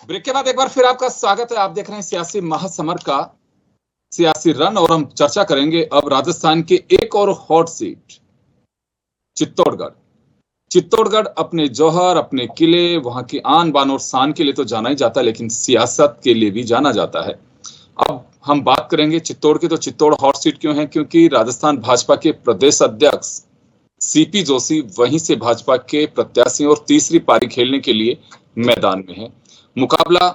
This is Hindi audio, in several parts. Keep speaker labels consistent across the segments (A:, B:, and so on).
A: ब्रेक के बाद एक बार फिर आपका स्वागत है। आप देख रहे हैं सियासी महासमर का सियासी रन और हम चर्चा करेंगे अब राजस्थान के एक और हॉट सीट चित्तौड़गढ़। चित्तौड़गढ़ अपने जौहर, अपने किले, वहां की आन बान और शान के लिए तो जाना ही जाता है, लेकिन सियासत के लिए भी जाना जाता है। अब हम बात करेंगे चित्तौड़ की। तो चित्तौड़ हॉट सीट क्यों है? क्योंकि राजस्थान भाजपा के प्रदेश अध्यक्ष सीपी जोशी वहीं से भाजपा के प्रत्याशी और तीसरी पारी खेलने के लिए मैदान में है। मुकाबला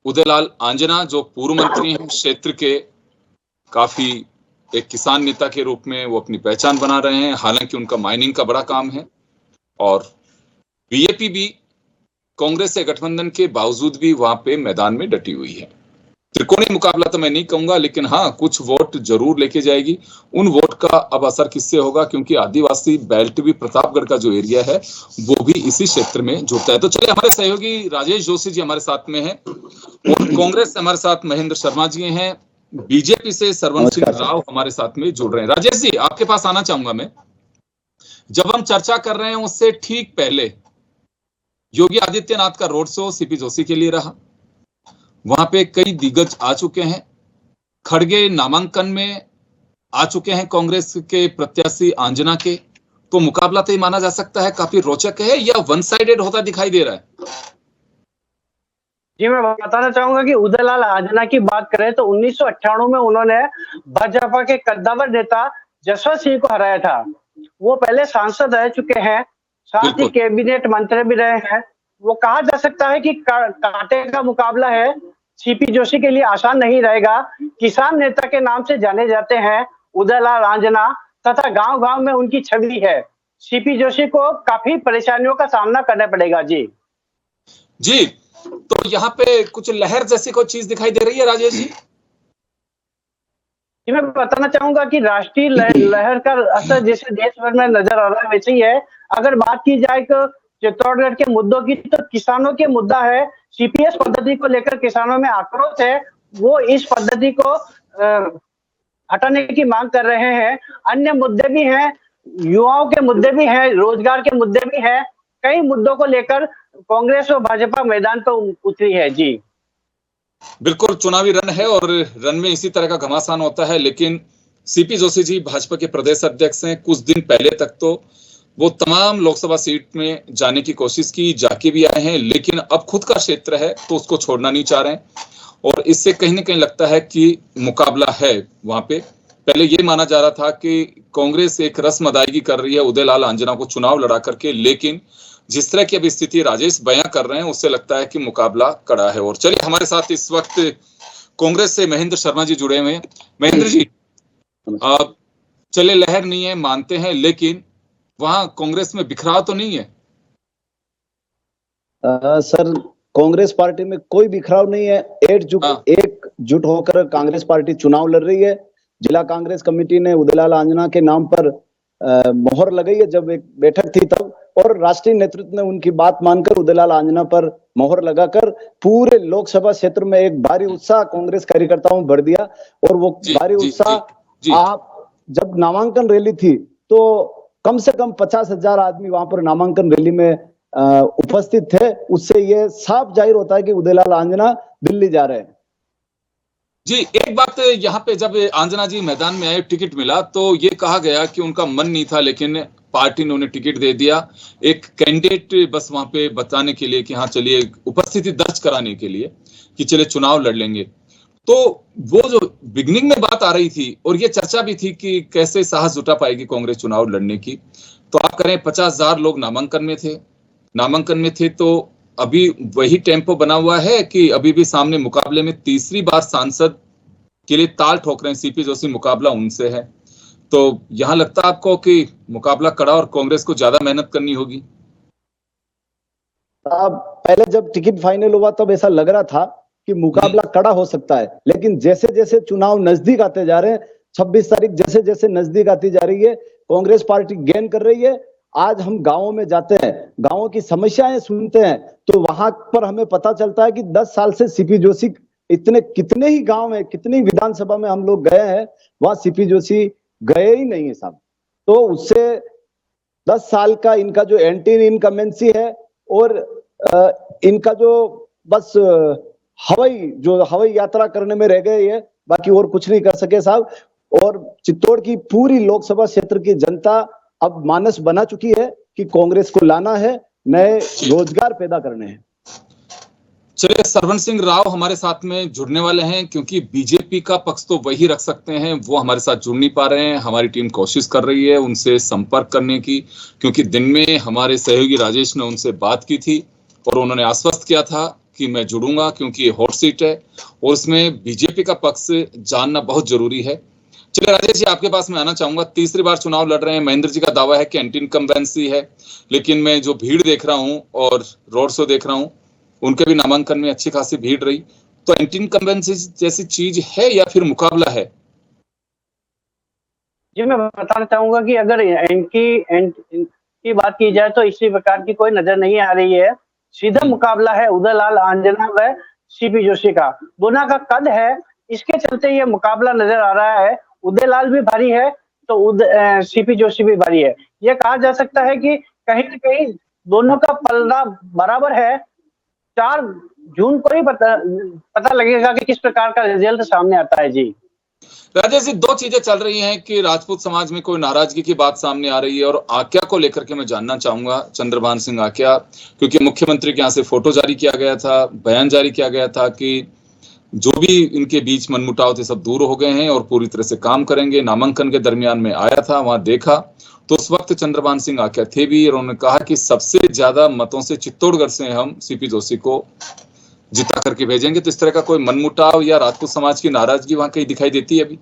A: उदयलाल आंजना, जो पूर्व मंत्री हैं क्षेत्र के, काफी एक किसान नेता के रूप में वो अपनी पहचान बना रहे हैं। हालांकि उनका माइनिंग का बड़ा काम है और बीजेपी भी कांग्रेस से गठबंधन के बावजूद भी वहां पे मैदान में डटी हुई है। त्रिकोणीय मुकाबला तो मैं नहीं कहूंगा, लेकिन हाँ, कुछ वोट जरूर लेके जाएगी। उन वोट का अब असर किससे होगा? क्योंकि आदिवासी बेल्ट भी, प्रतापगढ़ का जो एरिया है वो भी इसी क्षेत्र में जुड़ता है। तो चलिए, हमारे सहयोगी राजेश जोशी जी हमारे साथ में हैं और कांग्रेस से हमारे साथ महेंद्र शर्मा जी हैं, बीजेपी से सरवण सिंह राव हमारे साथ में जुड़ रहे हैं। राजेश जी, आपके पास आना चाहूंगा मैं। जब हम चर्चा कर रहे हैं उससे ठीक पहले योगी आदित्यनाथ का रोड शो सीपी जोशी के लिए रहा। वहां पे कई दिग्गज आ चुके हैं। खड़गे नामांकन में आ चुके हैं कांग्रेस के प्रत्याशी आंजना के। तो मुकाबला तो ये माना जा सकता है काफी रोचक है, या वन साइडेड होता दिखाई दे रहा है?
B: जी, मैं बताना चाहूंगा कि उदयलाल आंजना की बात करें तो 1998 में उन्होंने भाजपा के कद्दावर नेता जसवंत सिंह को हराया था। वो पहले सांसद रह चुके हैं, साथ ही कैबिनेट मंत्री भी रहे हैं। वो कहा जा सकता है कि कांटे का मुकाबला है, सीपी जोशी के लिए आसान नहीं रहेगा। किसान नेता के नाम से जाने जाते हैं उदयलाल आंजना, तथा गांव गांव में उनकी छवि है। सीपी जोशी को काफी परेशानियों का सामना करना पड़ेगा।
A: जी, तो यहाँ पे कुछ लहर जैसी कोई चीज दिखाई दे रही है राजेश जी?
B: मैं बताना चाहूंगा कि राष्ट्रीय लहर का असर जैसे देश भर में नजर आ रहा है वैसे ही है। अगर बात की जाए तो चित्तौड़गढ़ के मुद्दों की, तो किसानों के मुद्दा है। सीपीएस पद्धति को लेकर किसानों में आक्रोश है। वो इस पद्धति को हटाने की मांग कर रहे हैं। अन्य मुद्दे भी हैं, युवाओं के मुद्दे भी हैं, रोजगार के मुद्दे भी हैं। कई मुद्दों को लेकर कांग्रेस और भाजपा मैदान पर उतरी है। जी
A: बिल्कुल, चुनावी रन है और रन में इसी तरह का घमासान होता है। लेकिन सीपी जोशी जी भाजपा के प्रदेश अध्यक्ष हैं। कुछ दिन पहले तक तो वो तमाम लोकसभा सीट में जाने की कोशिश की, जाके भी आए हैं, लेकिन अब खुद का क्षेत्र है तो उसको छोड़ना नहीं चाह रहे हैं। और इससे कहीं ना कहीं लगता है कि मुकाबला है वहां पे। पहले ये माना जा रहा था कि कांग्रेस एक रस्म अदायगी कर रही है उदयलाल आंजना को चुनाव लड़ा करके, लेकिन जिस तरह की अभी स्थिति राजेश बयां कर रहे हैं उससे लगता है कि मुकाबला कड़ा है। और चलिए, हमारे साथ इस वक्त कांग्रेस से महेंद्र शर्मा जी जुड़े हुए हैं। महेंद्र जी, चले लहर नहीं है मानते हैं, लेकिन वहां कांग्रेस में बिखराव तो नहीं है?
C: सर, कांग्रेस पार्टी में कोई बिखराव नहीं है। एकजुट होकर कांग्रेस पार्टी चुनाव लड़ रही है। जिला कांग्रेस कमेटी ने उदयलाल आंजना के नाम पर मोहर लगाई है जब एक बैठक थी तब, और राष्ट्रीय नेतृत्व ने उनकी बात मानकर उदयलाल आंजना पर मोहर लगाकर पूरे लोकसभा क्षेत्र में एक भारी उत्साह कांग्रेस कार्यकर्ताओं में भर दिया। और वो भारी उत्साह, आप जब नामांकन रैली थी तो कम से कम 50,000 आदमी वहां पर नामांकन रैली में उपस्थित थे। उससे ये साफ जाहिर होता है कि उदयलाल आंजना दिल्ली जा रहे हैं।
A: जी, एक बात यहाँ पे, जब आंजना जी मैदान में आए, टिकट मिला तो ये कहा गया कि उनका मन नहीं था, लेकिन पार्टी ने उन्हें टिकट दे दिया, एक कैंडिडेट बस वहां पे बताने के लिए कि हाँ चलिए, उपस्थिति दर्ज कराने के लिए कि चलिए चुनाव लड़ लेंगे। तो वो जो बिगनिंग में बात आ रही थी और ये चर्चा भी थी कि कैसे साहस जुटा पाएगी कांग्रेस चुनाव लड़ने की, तो आप करें 50,000 लोग नामांकन में थे। तो अभी वही टेम्पो बना हुआ है कि अभी भी सामने मुकाबले में तीसरी बार सांसद के लिए ताल ठोक रहे हैं सीपी जोशी, मुकाबला उनसे है? तो यहां लगता है आपको कि मुकाबला कड़ा और कांग्रेस को ज्यादा मेहनत करनी होगी?
C: पहले जब टिकट फाइनल हुआ तब ऐसा लग रहा था कि मुकाबला कड़ा हो सकता है, लेकिन जैसे जैसे चुनाव नजदीक आते जा रहे हैं, 26 तारीख जैसे जैसे नजदीक आती जा रही है, कांग्रेस पार्टी गेन कर रही है। आज हम गांवों में जाते हैं, गांवों की समस्याएं सुनते हैं, तो वहां पर हमें पता चलता है कि 10 साल से सीपी जोशी कितने ही गांव में, कितनी विधानसभा में हम लोग गए हैं, वहां सीपी जोशी गए ही नहीं है साहब। तो उससे 10 साल का इनका जो एंटी इनकमेंसी है और इनका जो बस हवाई यात्रा करने में रह गए है, बाकी और कुछ नहीं कर सके साहब। और चित्तौड़ की पूरी लोकसभा क्षेत्र की जनता अब मानस बना चुकी है कि कांग्रेस को लाना है, नए रोजगार पैदा करने हैं।
A: चलिए, सरवण सिंह राव हमारे साथ में जुड़ने वाले हैं, क्योंकि बीजेपी का पक्ष तो वही रख सकते हैं, वो हमारे साथ जुड़ नहीं पा रहे हैं। हमारी टीम कोशिश कर रही है उनसे संपर्क करने की, क्योंकि दिन में हमारे सहयोगी राजेश ने उनसे बात की थी और उन्होंने आश्वस्त किया था कि मैं जुड़ूंगा, क्योंकि ये हॉट सीट है और उसमें बीजेपी का पक्ष जानना बहुत जरूरी है। चलिए राजेश जी, आपके पास मैं आना चाहूंगा। तीसरी बार चुनाव लड़ रहे हैं। महेंद्र जी का दावा है कि एंटी इनकम्बेंसी है, लेकिन मैं जो भीड़ देख रहा हूं और रोड शो देख रहा हूं, उनके भी नामांकन में अच्छी खासी भीड़ रही। तो एंटी इनकम्बेंसी जैसी चीज है या फिर मुकाबला है?
B: जी, मैं बताना चाहूंगा कि अगर इनकी बात की जाए तो इसी प्रकार की कोई नजर नहीं आ रही है। सीधा मुकाबला है उदयलाल आंजना व सीपी जोशी का। दोनों का कद है, इसके चलते ये मुकाबला नजर आ रहा है। उदयलाल भी भारी है तो सीपी जोशी भी भारी है। ये कहा जा सकता है कि कहीं न कहीं दोनों का पलड़ा बराबर है। 4 जून को ही पता लगेगा कि किस प्रकार का रिजल्ट सामने आता है। जी
A: राजेश जी, दो चीजें चल रही हैं कि राजपूत समाज में कोई नाराजगी की बात सामने आ रही है, और आक्या को लेकर के मैं जानना चाहूंगा, चंद्रभान सिंह आक्या, क्योंकि मुख्यमंत्री के यहाँ से फोटो जारी किया गया था, बयान जारी किया गया था कि जो भी इनके बीच मनमुटाव थे सब दूर हो गए हैं और पूरी तरह से काम करेंगे। नामांकन के दरमियान में आया था, वहां देखा तो उस वक्त चंद्रभान सिंह आक्या थे भी, और उन्होंने कहा कि सबसे ज्यादा मतों से चित्तौड़गढ़ से हम सीपी जोशी को जिता करके भेजेंगे। तो इस तरह का कोई मनमुटाव या राजपूत समाज की नाराजगी वहां कहीं दिखाई देती है अभी?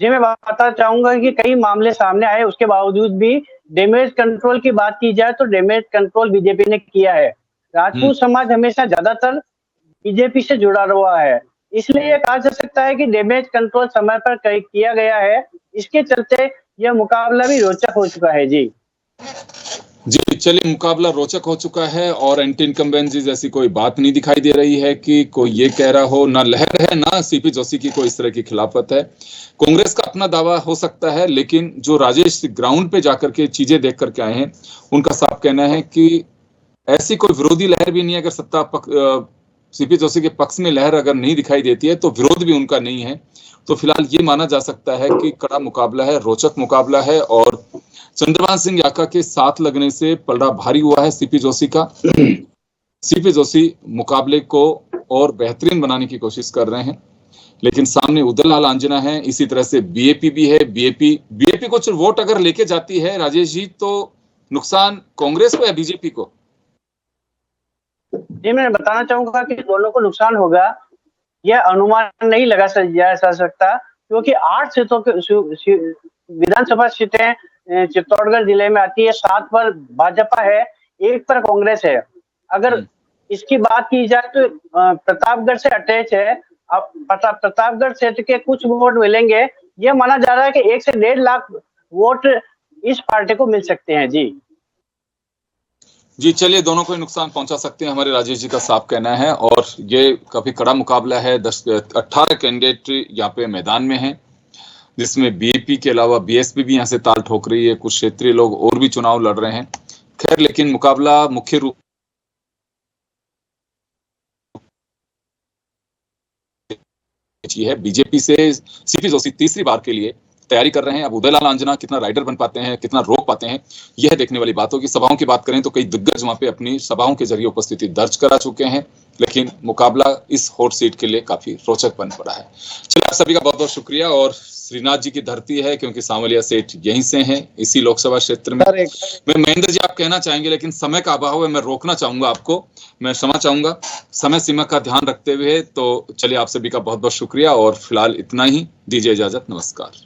B: जी, मैं बताना चाहूंगा कि कई मामले सामने आए, उसके बावजूद भी डैमेज कंट्रोल की बात की जाए तो डैमेज कंट्रोल बीजेपी ने किया है। राजपूत समाज हमेशा ज्यादातर बीजेपी से जुड़ा हुआ है, इसलिए ये कहा जा सकता है कि डैमेज कंट्रोल समय पर किया गया है। इसके चलते यह मुकाबला भी रोचक हो चुका है। जी
A: चलिए, मुकाबला रोचक हो चुका है और एंटी इनकम्बेंसी जैसी कोई बात नहीं दिखाई दे रही है कि कोई ये कह रहा हो, ना लहर है ना सीपी जोशी की कोई इस तरह की खिलाफत है। कांग्रेस का अपना दावा हो सकता है, लेकिन जो राजेश ग्राउंड पे जाकर के चीजें देख करके आए हैं, उनका साफ कहना है कि ऐसी कोई विरोधी लहर भी नहीं है। अगर सीपी जोशी के पक्ष में लहर अगर नहीं दिखाई देती है तो विरोध भी उनका नहीं है। तो फिलहाल ये माना जा सकता है कि कड़ा मुकाबला है, रोचक मुकाबला है, और चंद्रभान सिंह आक्या के साथ लगने से पलड़ा भारी हुआ है सीपी जोशी का। सीपी जोशी मुकाबले को और बेहतरीन बनाने की कोशिश कर रहे हैं, लेकिन सामने उदयलाल आंजना है, इसी तरह से बीएपी भी है। बीएपी कुछ वोट अगर लेके जाती है राजेश जी, तो नुकसान कांग्रेस को या बीजेपी को?
B: जी, मैं बताना चाहूंगा कि दोनों को नुकसान होगा। यह अनुमान नहीं लगा जा सकता, क्योंकि 8 सीटों के विधानसभा सीटें चित्तौड़गढ़ जिले में आती है। 7 पर भाजपा है, 1 पर कांग्रेस है। अगर इसकी बात की जाए तो प्रतापगढ़ से अटैच है। अब प्रतापगढ़ क्षेत्र के कुछ वोट मिलेंगे। यह माना जा रहा है कि 1 से 1.5 लाख वोट इस पार्टी को मिल सकते हैं।
A: जी चलिए, दोनों को नुकसान पहुंचा सकते हैं, हमारे राजेश जी का साफ कहना है। और ये काफी कड़ा मुकाबला है। 18 कैंडिडेट यहाँ पे मैदान में हैं, जिसमें बीएपी के अलावा बीएसपी भी यहाँ से ताल ठोक रही है। कुछ क्षेत्रीय लोग और भी चुनाव लड़ रहे हैं। खैर, लेकिन मुकाबला मुख्य रूप है बीजेपी से सीपी जोशी तीसरी बार के लिए तैयारी कर रहे हैं। अब उदयलाल आंजना कितना राइडर बन पाते हैं, कितना रोक पाते हैं, यह देखने वाली बात होगी। सभाओं की बात करें तो कई दिग्गज वहां पे अपनी सभाओं के जरिए उपस्थिति दर्ज करा चुके हैं, लेकिन मुकाबला इस हॉट सीट के लिए काफी रोचक बन पड़ा है। चलिए, आप सभी का बहुत बहुत शुक्रिया। और श्रीनाथ जी की धरती है, क्योंकि सांवलिया सेठ यहीं से हैं, इसी लोकसभा क्षेत्र में। मैं महेंद्र जी, आप कहना चाहेंगे, लेकिन समय का अभाव है, मैं रोकना चाहूंगा आपको, मैं क्षमा चाहूंगा समय सीमा का ध्यान रखते हुए। तो चलिए, आप सभी का बहुत बहुत शुक्रिया और फिलहाल इतना ही, दीजिए इजाजत, नमस्कार।